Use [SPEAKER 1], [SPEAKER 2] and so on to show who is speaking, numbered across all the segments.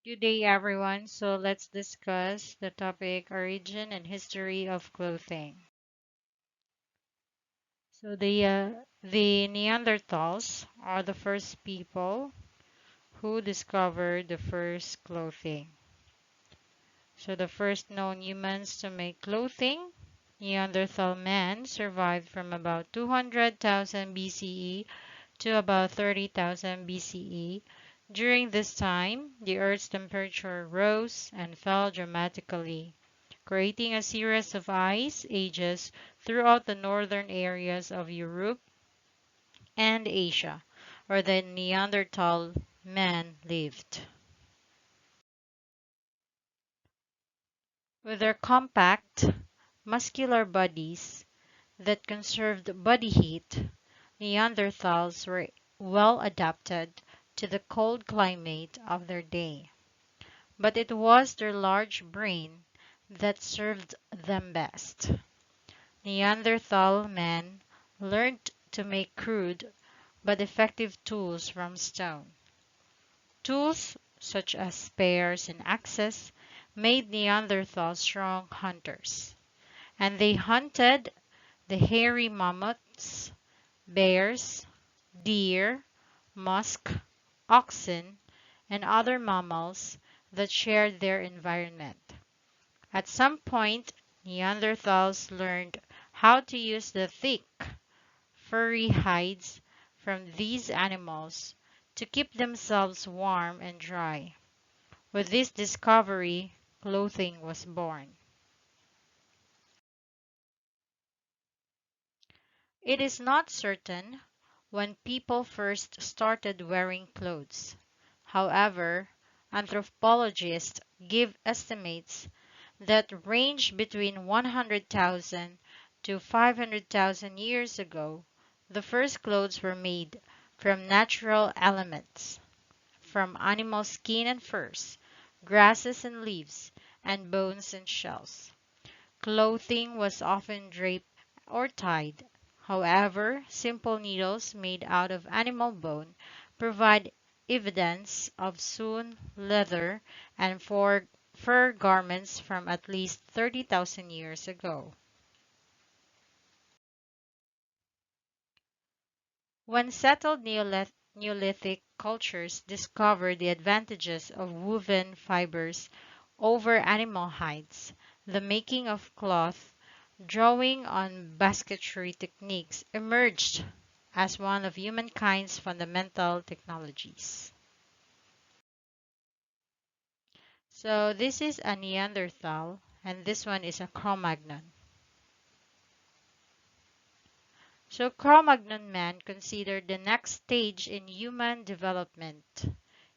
[SPEAKER 1] Good day, everyone. So let's discuss the topic origin and history of clothing. So the Neanderthals are the first people who discovered the first clothing. So the first known humans to make clothing, Neanderthal men survived from about 200,000 BCE to about 30,000 BCE. During this time, the Earth's temperature rose and fell dramatically, creating a series of ice ages throughout the northern areas of Europe and Asia, where the Neanderthal men lived. With their compact, muscular bodies that conserved body heat, Neanderthals were well adapted to the cold climate of their day. But it was their large brain that served them best. Neanderthal men learned to make crude but effective tools from stone. Tools such as spears and axes made Neanderthals strong hunters, and they hunted the hairy mammoths, bears, deer, musk, oxen, and other mammals that shared their environment. At some point, Neanderthals learned how to use the thick, furry hides from these animals to keep themselves warm and dry. With this discovery, clothing was born. It is not certain when people first started wearing clothes. However, anthropologists give estimates that range between 100,000 to 500,000 years ago. The first clothes were made from natural elements, from animal skin and furs, grasses and leaves, and bones and shells. Clothing was often draped or tied. However, simple needles made out of animal bone provide evidence of sewn leather and fur garments from at least 30,000 years ago. When settled Neolithic cultures discovered the advantages of woven fibers over animal hides, the making of cloth, drawing on basketry techniques emerged as one of humankind's fundamental technologies. So this is a Neanderthal and this one is a Cro-Magnon. So Cro-Magnon man, considered the next stage in human development,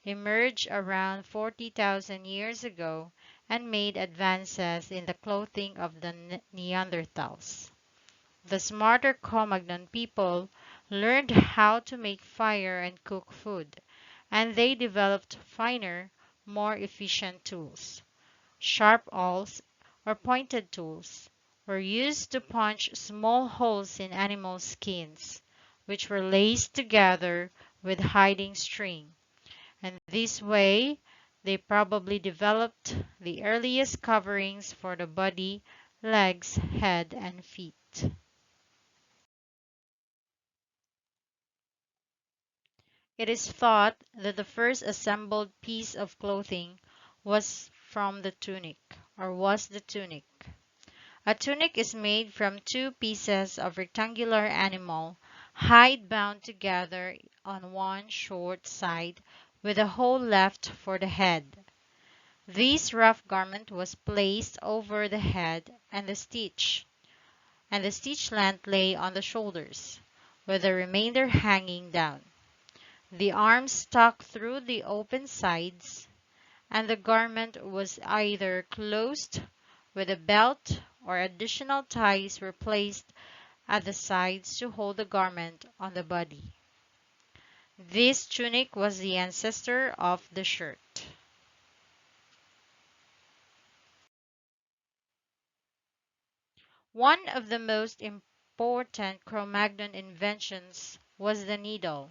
[SPEAKER 1] emerged around 40,000 years ago and made advances in the clothing of the Neanderthals. The smarter Cro-Magnon people learned how to make fire and cook food, and they developed finer, more efficient tools. Sharp awls, or pointed tools, were used to punch small holes in animal skins, which were laced together with hiding string, and this way they probably developed the earliest coverings for the body, legs, head, and feet. It is thought that the first assembled piece of clothing was the tunic. A tunic is made from two pieces of rectangular animal hide bound together on one short side with a hole left for the head. This rough garment was placed over the head and the stitch length lay on the shoulders, with the remainder hanging down. The arms stuck through the open sides, and the garment was either closed with a belt or additional ties were placed at the sides to hold the garment on the body. This tunic was the ancestor of the shirt. One of the most important Cro-Magnon inventions was the needle.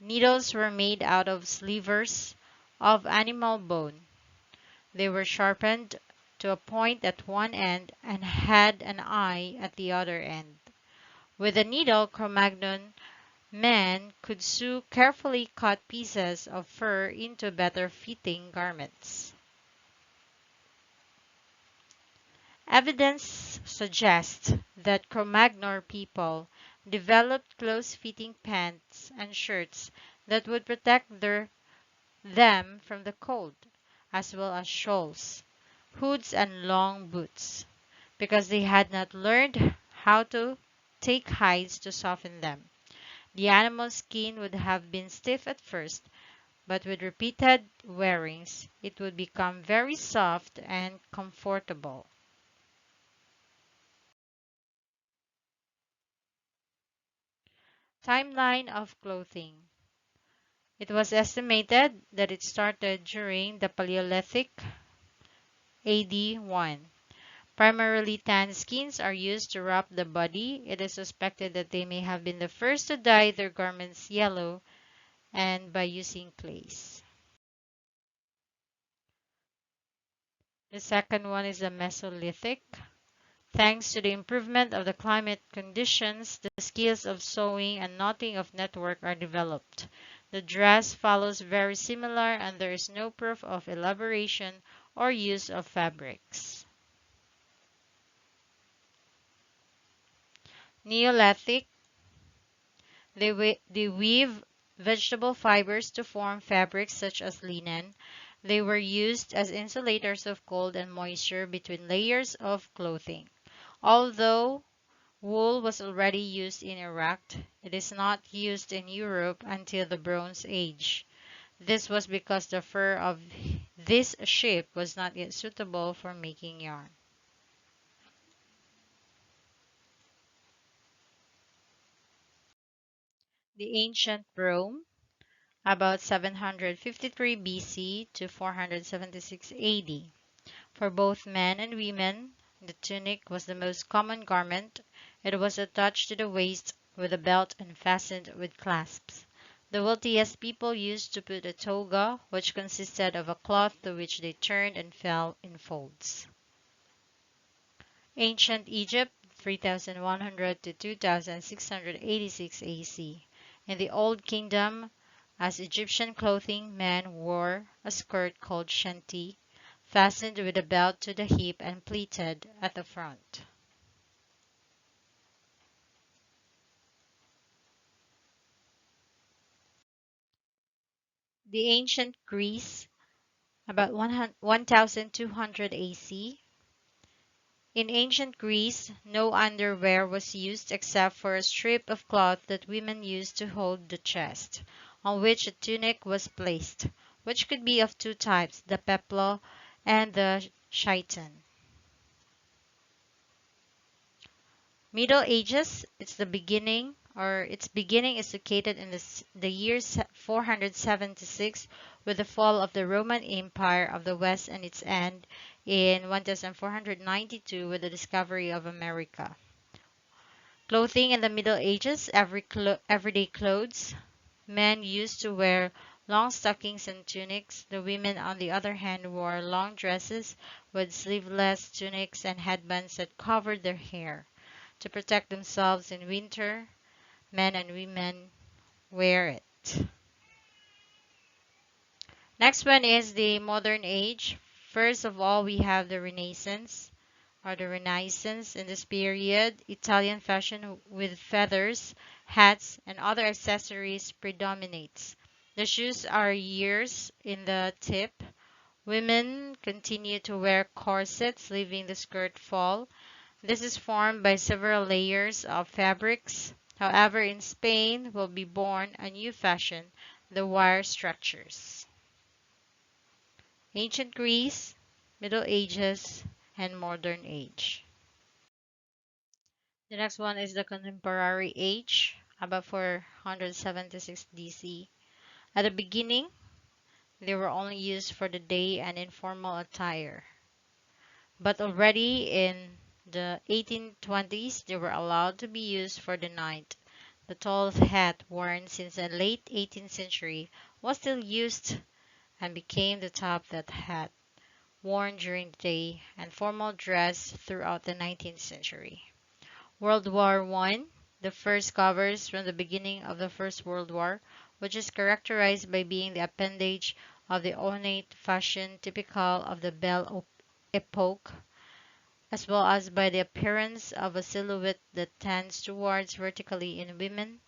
[SPEAKER 1] Needles were made out of slivers of animal bone. They were sharpened to a point at one end and had an eye at the other end. With a needle, Cro-Magnon men could sew carefully cut pieces of fur into better fitting garments. Evidence suggests that Cro-Magnon people developed close-fitting pants and shirts that would protect them from the cold, as well as shawls, hoods, and long boots, because they had not learned how to take hides to soften them. The animal's skin would have been stiff at first, but with repeated wearings, it would become very soft and comfortable. Timeline of clothing. It was estimated that it started during the Paleolithic AD 1. Primarily tanned skins are used to wrap the body. It is suspected that they may have been the first to dye their garments yellow and by using clays. The second one is the Mesolithic. Thanks to the improvement of the climate conditions, the skills of sewing and knotting of network are developed. The dress follows very similar and there is no proof of elaboration or use of fabrics. Neolithic. They weave vegetable fibers to form fabrics such as linen. They were used as insulators of cold and moisture between layers of clothing. Although wool was already used in Iraq, it is not used in Europe until the Bronze Age. This was because the fur of this sheep was not yet suitable for making yarn. The ancient Rome, about 753 BC to 476 AD. For both men and women, the tunic was the most common garment. It was attached to the waist with a belt and fastened with clasps. The wealthiest people used to put a toga, which consisted of a cloth to which they turned and fell in folds. Ancient Egypt, 3100 to 2686 AC. In the Old Kingdom, as Egyptian clothing, men wore a skirt called shanty, fastened with a belt to the hip and pleated at the front. The ancient Greece, about 1200 AC. In ancient Greece, no underwear was used except for a strip of cloth that women used to hold the chest, on which a tunic was placed, which could be of two types, the peplo and the chiton. Middle Ages, its beginning is located in the year 476 with the fall of the Roman Empire of the West and its end in 1492 with the discovery of America. Clothing in the Middle Ages, everyday clothes. Men used to wear long stockings and tunics. The women, on the other hand, wore long dresses with sleeveless tunics and headbands that covered their hair. To protect themselves in winter, men and women wear it. Next one is the modern age. First of all, we have the Renaissance or the Renaissance. In this period, Italian fashion with feathers, hats, and other accessories predominates. The shoes are ears in the tip. Women continue to wear corsets, leaving the skirt fall. This is formed by several layers of fabrics. However, in Spain will be born a new fashion, the wire structures. Ancient Greece, Middle Ages, and Modern Age. The next one is the Contemporary Age, about 476 DC. At the beginning, they were only used for the day and informal attire. But already in the 1820s, they were allowed to be used for the night. The tall hat worn since the late 18th century was still used and became the top that hat worn during the day and formal dress throughout the 19th century. World War I, the first covers from the beginning of the First World War, which is characterized by being the appendage of the ornate fashion typical of the Belle Epoque, as well as by the appearance of a silhouette that tends towards vertically in women.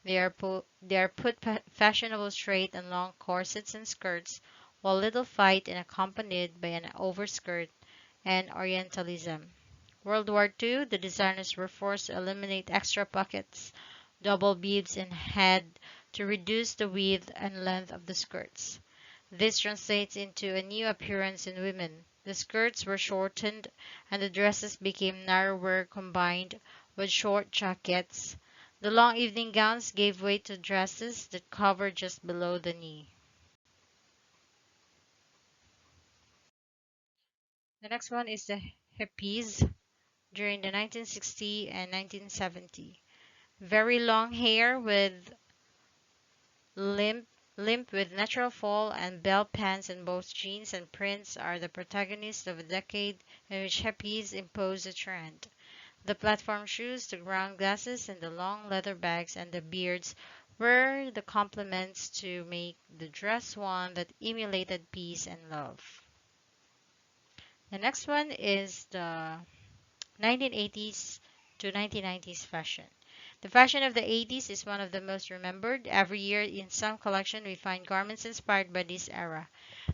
[SPEAKER 1] They are put fashionable straight and long corsets and skirts, while little fight and accompanied by an overskirt and Orientalism. World War II, the designers were forced to eliminate extra pockets, double bibs, and had to reduce the width and length of the skirts. This translates into a new appearance in women. The skirts were shortened and the dresses became narrower combined with short jackets. The long evening gowns gave way to dresses that covered just below the knee. The next one is the hippies during the 1960 and 1970. Very long hair with limp, limp with natural fall and bell pants in both jeans and prints are the protagonists of a decade in which hippies imposed a trend. The platform shoes, the ground glasses, and the long leather bags and the beards were the complements to make the dress one that emulated peace and love. The next one is the 1980s to 1990s fashion. The fashion of the 80s is one of the most remembered. Every year in some collection we find garments inspired by this era.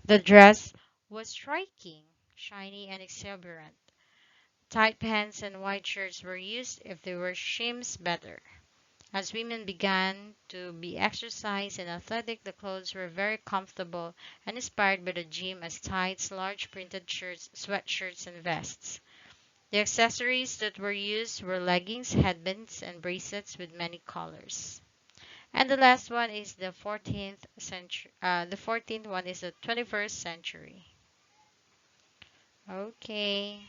[SPEAKER 1] The dress was striking, shiny and exuberant. Tight pants and white shirts were used if they were shims better. As women began to be exercised and athletic, the clothes were very comfortable and inspired by the gym as tights, large printed shirts, sweatshirts, and vests. The accessories that were used were leggings, headbands, and bracelets with many colors. And the last one is the 14th century. The 14th one is the 21st century. Okay.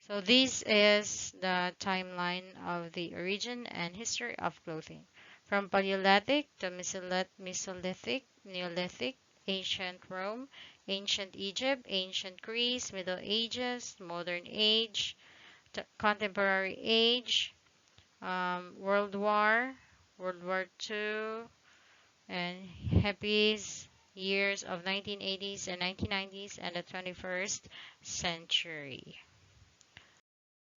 [SPEAKER 1] So this is the timeline of the origin and history of clothing, from Paleolithic to Mesolithic, Neolithic, ancient Rome, ancient Egypt, ancient Greece, Middle Ages, modern age, contemporary age, World War, World War II, and hippies, years of 1980s and 1990s, and the 21st century.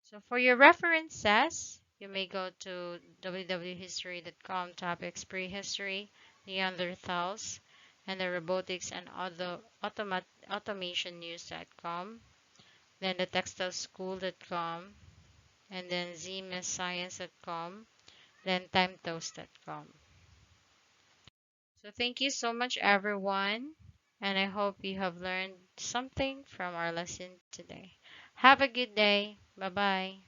[SPEAKER 1] So for your references, you may go to www.history.com topics prehistory, Neanderthals, and the robotics and other automation news.com, then the textileschool.com, and then zmscience.com, then timetoast.com. So thank you so much everyone, and I hope you have learned something from our lesson today. Have a good day. Bye bye.